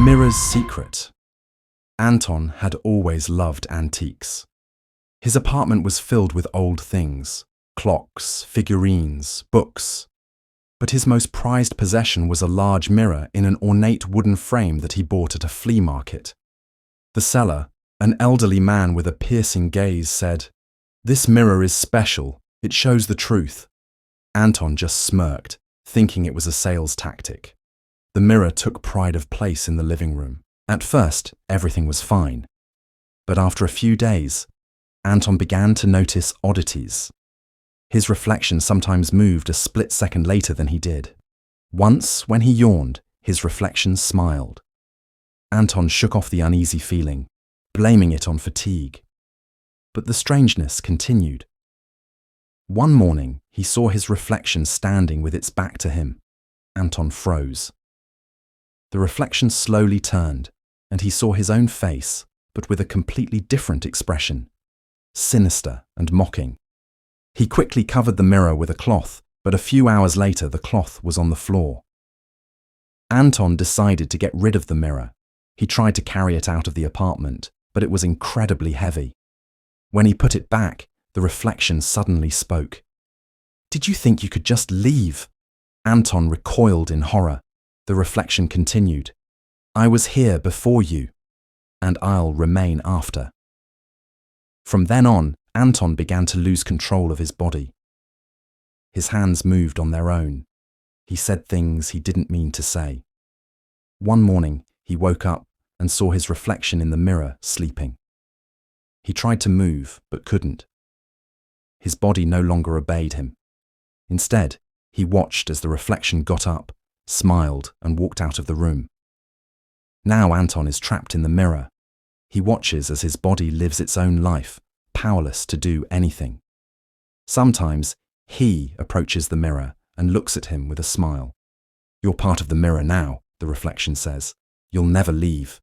mirror's secret. Anton had always loved antiques. His apartment was filled with old things, clocks, figurines, books. But his most prized possession was a large mirror in an ornate wooden frame that he bought at a flea market. The seller, an elderly man with a piercing gaze, said, "This mirror is special. It shows the truth." Anton just smirked, thinking it was a sales tactic. The mirror took pride of place in the living room. At first, everything was fine. But after a few days, Anton began to notice oddities. His reflection sometimes moved a split second later than he did. Once, when he yawned, his reflection smiled. Anton shook off the uneasy feeling, blaming it on fatigue. But the strangeness continued. One morning, he saw his reflection standing with its back to him. Anton froze. The reflection slowly turned, and he saw his own face, but with a completely different expression, sinister and mocking. He quickly covered the mirror with a cloth, but a few hours later the cloth was on the floor. Anton decided to get rid of the mirror. He tried to carry it out of the apartment, but it was incredibly heavy. When he put it back, the reflection suddenly spoke. "Did you think you could just leave?" Anton recoiled in horror. The reflection continued. "I was here before you, and I'll remain after." From then on, Anton began to lose control of his body. His hands moved on their own. He said things he didn't mean to say. One morning, he woke up and saw his reflection in the mirror sleeping. He tried to move, but couldn't. His body no longer obeyed him. Instead, he watched as the reflection got up, smiled, and walked out of the room. Now Anton is trapped in the mirror. He watches as his body lives its own life, powerless to do anything. Sometimes he approaches the mirror and looks at him with a smile. "You're part of the mirror now," the reflection says. "You'll never leave."